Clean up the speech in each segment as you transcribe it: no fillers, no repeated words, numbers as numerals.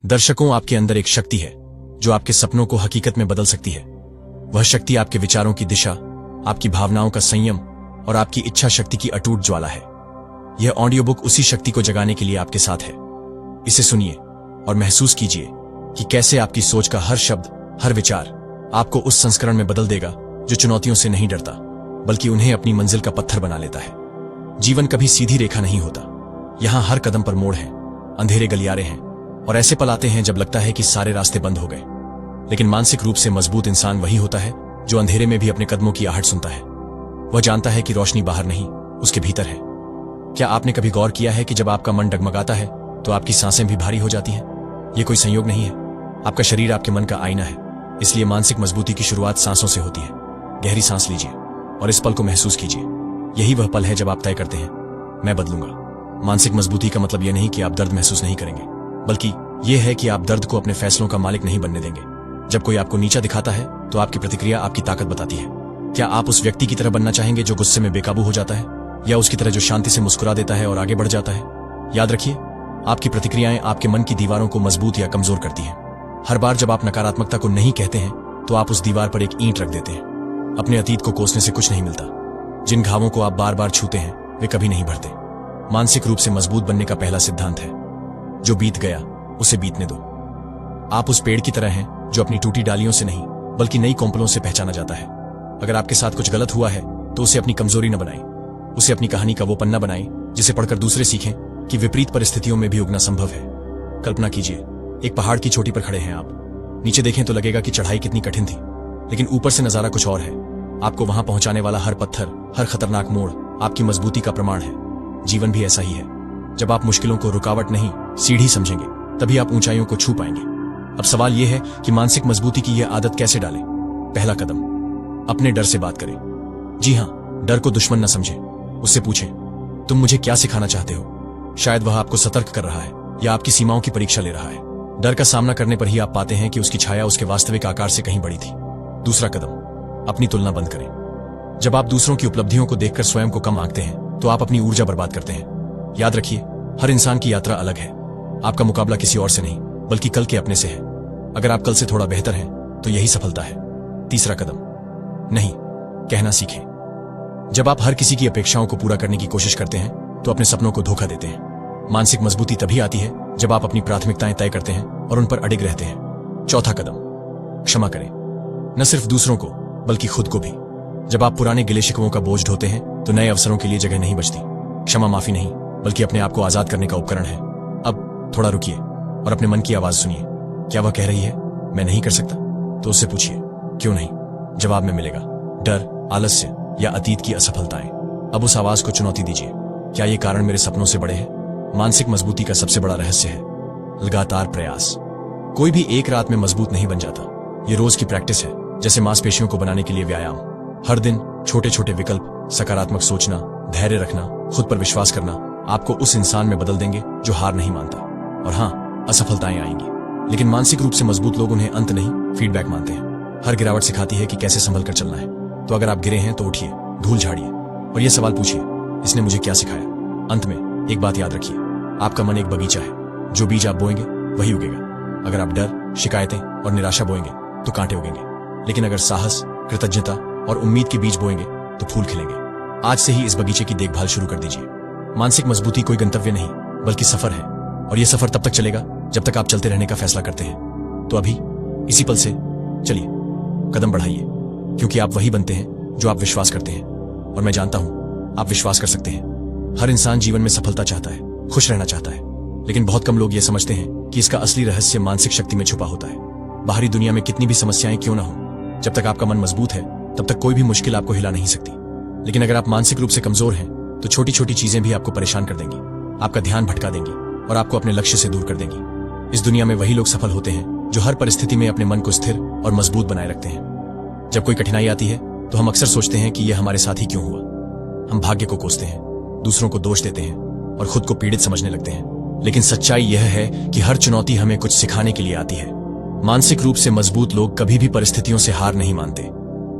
दर्शकों, आपके अंदर एक शक्ति है जो आपके सपनों को हकीकत में बदल सकती है। वह शक्ति आपके विचारों की दिशा, आपकी भावनाओं का संयम और आपकी इच्छा शक्ति की अटूट ज्वाला है। यह ऑडियो बुक उसी शक्ति को जगाने के लिए आपके साथ है। इसे सुनिए और महसूस कीजिए कि कैसे आपकी सोच का हर शब्द, हर विचार आपको उस संस्करण में बदल देगा जो चुनौतियों से नहीं डरता, बल्कि उन्हें अपनी मंजिल का पत्थर बना लेता है। जीवन कभी सीधी रेखा नहीं होता। यहां हर कदम पर मोड़ है, अंधेरे गलियारे हैं और ऐसे पल आते हैं जब लगता है कि सारे रास्ते बंद हो गए। लेकिन मानसिक रूप से मजबूत इंसान वही होता है जो अंधेरे में भी अपने कदमों की आहट सुनता है। वह जानता है कि रोशनी बाहर नहीं, उसके भीतर है। क्या आपने कभी गौर किया है कि जब आपका मन डगमगाता है तो आपकी सांसें भी भारी हो जाती हैं? यह कोई संयोग नहीं है। आपका शरीर आपके मन का आईना है। इसलिए मानसिक मजबूती की शुरुआत सांसों से होती है। गहरी सांस लीजिए और इस पल को महसूस कीजिए। यही वह पल है जब आप तय करते हैं, मैं बदलूंगा। मानसिक मजबूती का मतलब यह नहीं कि आप दर्द महसूस नहीं करेंगे, बल्कि यह है कि आप दर्द को अपने फैसलों का मालिक नहीं बनने देंगे। जब कोई आपको नीचा दिखाता है तो आपकी प्रतिक्रिया आपकी ताकत बताती है। क्या आप उस व्यक्ति की तरह बनना चाहेंगे जो गुस्से में बेकाबू हो जाता है, या उसकी तरह जो शांति से मुस्कुरा देता है और आगे बढ़ जाता है? याद रखिए, आपकी प्रतिक्रियाएं आपके मन की दीवारों को मजबूत या कमजोर करती हैं। हर बार जब आप नकारात्मकता को नहीं कहते हैं तो आप उस दीवार पर एक ईंट रख देते हैं। अपने अतीत को कोसने से कुछ नहीं मिलता। जिन घावों को आप बार बार छूते हैं वे कभी नहीं भरते। मानसिक रूप से मजबूत बनने का पहला सिद्धांत है, जो बीत गया उसे बीतने दो। आप उस पेड़ की तरह हैं जो अपनी टूटी डालियों से नहीं, बल्कि नई कोंपलों से पहचाना जाता है। अगर आपके साथ कुछ गलत हुआ है तो उसे अपनी कमजोरी न बनाएं। उसे अपनी कहानी का वो पन्ना बनाएं जिसे पढ़कर दूसरे सीखें कि विपरीत परिस्थितियों में भी उगना संभव है। कल्पना कीजिए, एक पहाड़ की चोटी पर खड़े हैं आप। नीचे देखें तो लगेगा कि चढ़ाई कितनी कठिन थी, लेकिन ऊपर से नजारा कुछ और है। आपको वहां पहुंचाने वाला हर पत्थर, हर खतरनाक मोड़ आपकी मजबूती का प्रमाण है। जीवन भी ऐसा ही है। जब आप मुश्किलों को रुकावट नहीं, सीढ़ी समझेंगे, तभी आप ऊंचाइयों को छू पाएंगे। अब सवाल यह है कि मानसिक मजबूती की यह आदत कैसे डालें? पहला कदम, अपने डर से बात करें। जी हां, डर को दुश्मन न समझें। उससे पूछें, तुम मुझे क्या सिखाना चाहते हो? शायद वह आपको सतर्क कर रहा है या आपकी सीमाओं की परीक्षा ले रहा है। डर का सामना करने पर ही आप पाते हैं कि उसकी छाया उसके वास्तविक आकार से कहीं बड़ी थी। दूसरा कदम, अपनी तुलना बंद करें। जब आप दूसरों की उपलब्धियों को देखकर स्वयं को कम आंकते हैं तो आप अपनी ऊर्जा बर्बाद करते हैं। याद रखिए, हर इंसान की यात्रा अलग है। आपका मुकाबला किसी और से नहीं, बल्कि कल के अपने से है। अगर आप कल से थोड़ा बेहतर हैं तो यही सफलता है। तीसरा कदम, नहीं कहना सीखें। जब आप हर किसी की अपेक्षाओं को पूरा करने की कोशिश करते हैं तो अपने सपनों को धोखा देते हैं। मानसिक मजबूती तभी आती है जब आप अपनी प्राथमिकताएं तय करते हैं और उन पर अडिग रहते हैं। चौथा कदम, क्षमा करें। न सिर्फ दूसरों को, बल्कि खुद को भी। जब आप पुराने गिले शिकवों का बोझ ढोते हैं तो नए अवसरों के लिए जगह नहीं बचती। क्षमा माफी नहीं, बल्कि अपने आप को आजाद करने का उपकरण है। अब थोड़ा रुकिए और अपने मन की आवाज सुनिए। क्या वह कह रही है, मैं नहीं कर सकता? तो उससे पूछिए, क्यों नहीं? जवाब में मिलेगा डर, आलस्य या अतीत की असफलताएं। अब उस आवाज को चुनौती दीजिए, क्या ये कारण मेरे सपनों से बड़े हैं? मानसिक मजबूती का सबसे बड़ा रहस्य है लगातार प्रयास। कोई भी एक रात में मजबूत नहीं बन जाता। ये रोज की प्रैक्टिस है, जैसे मांसपेशियों को बनाने के लिए व्यायाम। हर दिन छोटे छोटे विकल्प, सकारात्मक सोचना, धैर्य रखना, खुद पर विश्वास करना आपको उस इंसान में बदल देंगे जो हार नहीं मानता। और हाँ, असफलताएं आएंगी, लेकिन मानसिक रूप से मजबूत लोग उन्हें अंत नहीं, फीडबैक मानते हैं। हर गिरावट सिखाती है कि कैसे संभल कर चलना है। तो अगर आप गिरे हैं तो उठिए, धूल झाड़िए और यह सवाल पूछिए, इसने मुझे क्या सिखाया? अंत में एक बात याद रखिए, आपका मन एक बगीचा है। जो बीज आप बोएंगे वही उगेगा। अगर आप डर, शिकायतें और निराशा बोएंगे तो कांटे उगेंगे, लेकिन अगर साहस, कृतज्ञता और उम्मीद के बीज बोएंगे तो फूल खिलेंगे। आज से ही इस बगीचे की देखभाल शुरू कर दीजिए। मानसिक मजबूती कोई गंतव्य नहीं, बल्कि सफर है, और यह सफर तब तक चलेगा जब तक आप चलते रहने का फैसला करते हैं। तो अभी इसी पल से चलिए, कदम बढ़ाइए, क्योंकि आप वही बनते हैं जो आप विश्वास करते हैं। और मैं जानता हूं आप विश्वास कर सकते हैं। हर इंसान जीवन में सफलता चाहता है, खुश रहना चाहता है, लेकिन बहुत कम लोग ये समझते हैं कि इसका असली रहस्य मानसिक शक्ति में छुपा होता है। बाहरी दुनिया में कितनी भी समस्याएं क्यों ना हो, जब तक आपका मन मजबूत है तब तक कोई भी मुश्किल आपको हिला नहीं सकती। लेकिन अगर आप मानसिक रूप से कमजोर हैं तो छोटी छोटी चीजें भी आपको परेशान कर देंगी, आपका ध्यान भटका देंगी और आपको अपने लक्ष्य से दूर कर देंगी। इस दुनिया में वही लोग सफल होते हैं जो हर परिस्थिति में अपने मन को स्थिर और मजबूत बनाए रखते हैं। जब कोई कठिनाई आती है तो हम अक्सर सोचते हैं कि यह हमारे साथ ही क्यों हुआ। हम भाग्य को कोसते हैं, दूसरों को दोष देते हैं और खुद को पीड़ित समझने लगते हैं। लेकिन सच्चाई यह है कि हर चुनौती हमें कुछ सिखाने के लिए आती है। मानसिक रूप से मजबूत लोग कभी भी परिस्थितियों से हार नहीं मानते।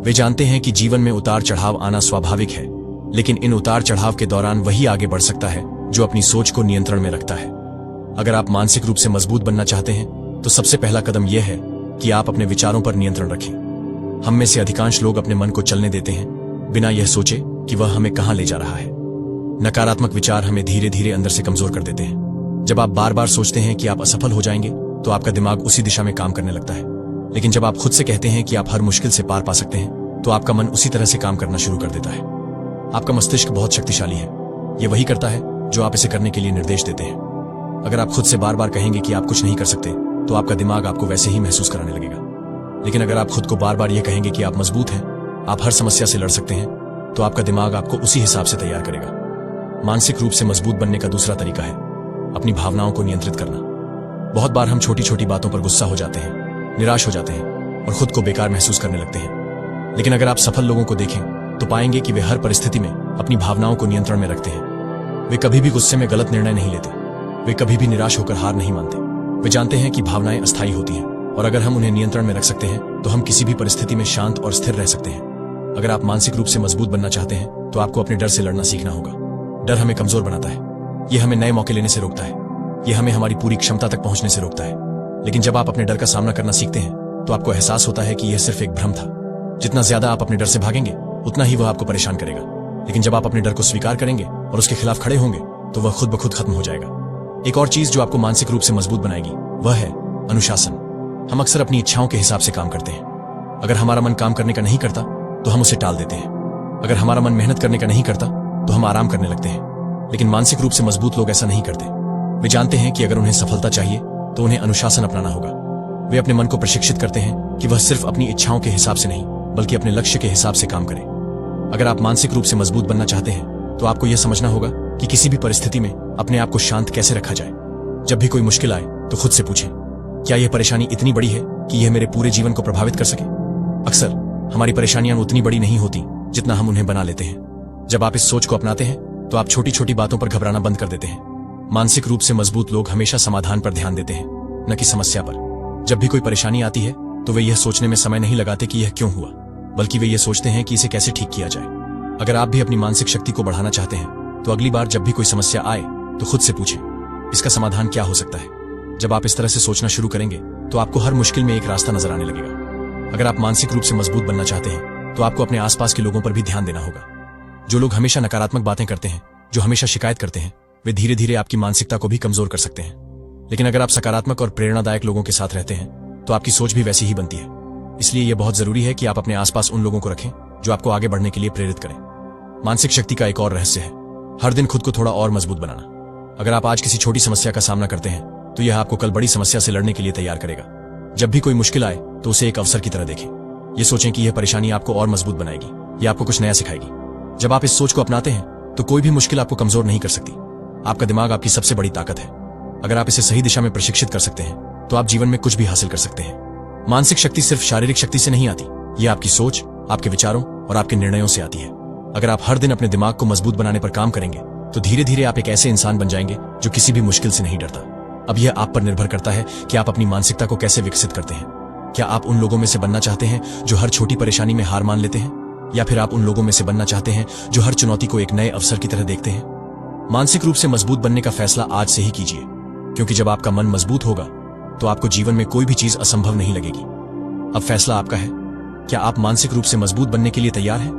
वे जानते हैं कि जीवन में उतार चढ़ाव आना स्वाभाविक है, लेकिन इन उतार चढ़ाव के दौरान वही आगे बढ़ सकता है जो अपनी सोच को नियंत्रण में रखता है। अगर आप मानसिक रूप से मजबूत बनना चाहते हैं तो सबसे पहला कदम यह है कि आप अपने विचारों पर नियंत्रण रखें। हम में से अधिकांश लोग अपने मन को चलने देते हैं बिना यह सोचे कि वह हमें कहां ले जा रहा है। नकारात्मक विचार हमें धीरे धीरे अंदर से कमजोर कर देते हैं। जब आप बार बार सोचते हैं कि आप असफल हो जाएंगे तो आपका दिमाग उसी दिशा में काम करने लगता है। लेकिन जब आप खुद से कहते हैं कि आप हर मुश्किल से पार पा सकते हैं तो आपका मन उसी तरह से काम करना शुरू कर देता है। आपका मस्तिष्क बहुत शक्तिशाली है। यह वही करता है जो आप इसे करने के लिए निर्देश देते हैं। अगर आप खुद से बार बार कहेंगे कि आप कुछ नहीं कर सकते तो आपका दिमाग आपको वैसे ही महसूस कराने लगेगा। लेकिन अगर आप खुद को बार बार यह कहेंगे कि आप मजबूत हैं, आप हर समस्या से लड़ सकते हैं, तो आपका दिमाग आपको उसी हिसाब से तैयार करेगा। मानसिक रूप से मजबूत बनने का दूसरा तरीका है अपनी भावनाओं को नियंत्रित करना। बहुत बार हम छोटी छोटी बातों पर गुस्सा हो जाते हैं, निराश हो जाते हैं और खुद को बेकार महसूस करने लगते हैं। लेकिन अगर आप सफल लोगों को देखें तो पाएंगे कि वे हर परिस्थिति में अपनी भावनाओं को नियंत्रण में रखते हैं। वे कभी भी गुस्से में गलत निर्णय नहीं लेते। वे कभी भी निराश होकर हार नहीं मानते। वे जानते हैं कि भावनाएं अस्थायी होती हैं और अगर हम उन्हें नियंत्रण में रख सकते हैं तो हम किसी भी परिस्थिति में शांत और स्थिर रह सकते हैं। अगर आप मानसिक रूप से मजबूत बनना चाहते हैं तो आपको अपने डर से लड़ना सीखना होगा। डर हमें कमजोर बनाता है। यह हमें नए मौके लेने से रोकता है। यह हमें हमारी पूरी क्षमता तक पहुंचने से रोकता है। लेकिन जब आप अपने डर का सामना करना सीखते हैं तो आपको एहसास होता है कि यह सिर्फ एक भ्रम था। जितना ज्यादा आप अपने डर से भागेंगे उतना ही वह आपको परेशान करेगा। लेकिन जब आप अपने डर को स्वीकार करेंगे और उसके खिलाफ खड़े होंगे तो वह खुद ब खुद खत्म हो जाएगा। एक और चीज जो आपको मानसिक रूप से मजबूत बनाएगी वह है अनुशासन। हम अक्सर अपनी इच्छाओं के हिसाब से काम करते हैं। अगर हमारा मन काम करने का नहीं करता तो हम उसे टाल देते हैं। अगर हमारा मन मेहनत करने का नहीं करता तो हम आराम करने लगते हैं। लेकिन मानसिक रूप से मजबूत लोग ऐसा नहीं करते। वे जानते हैं कि अगर उन्हें सफलता चाहिए तो उन्हें अनुशासन अपनाना होगा। वे अपने मन को प्रशिक्षित करते हैं कि वह सिर्फ अपनी इच्छाओं के हिसाब से नहीं बल्कि अपने लक्ष्य के हिसाब से काम करे। अगर आप मानसिक रूप से मजबूत बनना चाहते हैं तो आपको यह समझना होगा कि किसी भी परिस्थिति में अपने आप को शांत कैसे रखा जाए। जब भी कोई मुश्किल आए तो खुद से पूछें, क्या यह परेशानी इतनी बड़ी है कि यह मेरे पूरे जीवन को प्रभावित कर सके? अक्सर हमारी परेशानियां उतनी बड़ी नहीं होती जितना हम उन्हें बना लेते हैं। जब आप इस सोच को अपनाते हैं तो आप छोटी छोटी बातों पर घबराना बंद कर देते हैं। मानसिक रूप से मजबूत लोग हमेशा समाधान पर ध्यान देते हैं, न कि समस्या पर। जब भी कोई परेशानी आती है तो वे यह सोचने में समय नहीं लगाते कि यह क्यों हुआ, बल्कि वे यह सोचते हैं कि इसे कैसे ठीक किया जाए। अगर आप भी अपनी मानसिक शक्ति को बढ़ाना चाहते हैं तो अगली बार जब भी कोई समस्या आए तो खुद से पूछें, इसका समाधान क्या हो सकता है? जब आप इस तरह से सोचना शुरू करेंगे तो आपको हर मुश्किल में एक रास्ता नजर आने लगेगा। अगर आप मानसिक रूप से मजबूत बनना चाहते हैं तो आपको अपने आसपास के लोगों पर भी ध्यान देना होगा। जो लोग हमेशा नकारात्मक बातें करते हैं, जो हमेशा शिकायत करते हैं, वे धीरे धीरे आपकी मानसिकता को भी कमजोर कर सकते हैं। लेकिन अगर आप सकारात्मक और प्रेरणादायक लोगों के साथ रहते हैं तो आपकी सोच भी वैसी ही बनती है। इसलिए यह बहुत जरूरी है कि आप अपने आसपास उन लोगों को रखें जो आपको आगे बढ़ने के लिए प्रेरित करें। मानसिक शक्ति का एक और रहस्य है हर दिन खुद को थोड़ा और मजबूत बनाना। अगर आप आज किसी छोटी समस्या का सामना करते हैं तो यह आपको कल बड़ी समस्या से लड़ने के लिए तैयार करेगा। जब भी कोई मुश्किल आए तो उसे एक अवसर की तरह देखें। यह सोचें कि यह परेशानी आपको और मजबूत बनाएगी, यह आपको कुछ नया सिखाएगी। जब आप इस सोच को अपनाते हैं तो कोई भी मुश्किल आपको कमजोर नहीं कर सकती। आपका दिमाग आपकी सबसे बड़ी ताकत है। अगर आप इसे सही दिशा में प्रशिक्षित कर सकते हैं तो आप जीवन में कुछ भी हासिल कर सकते हैं। मानसिक शक्ति सिर्फ शारीरिक शक्ति से नहीं आती, यह आपकी सोच, आपके विचारों और आपके निर्णयों से आती है। अगर आप हर दिन अपने दिमाग को मजबूत बनाने पर काम करेंगे तो धीरे धीरे आप एक ऐसे इंसान बन जाएंगे जो किसी भी मुश्किल से नहीं डरता। अब यह आप पर निर्भर करता है कि आप अपनी मानसिकता को कैसे विकसित करते हैं। क्या आप उन लोगों में से बनना चाहते हैं जो हर छोटी परेशानी में हार मान लेते हैं, या फिर आप उन लोगों में से बनना चाहते हैं जो हर चुनौती को एक नए अवसर की तरह देखते हैं? मानसिक रूप से मजबूत बनने का फैसला आज से ही कीजिए, क्योंकि जब आपका मन मजबूत होगा तो आपको जीवन में कोई भी चीज असंभव नहीं लगेगी। अब फैसला आपका है। क्या आप मानसिक रूप से मजबूत बनने के लिए तैयार हैं?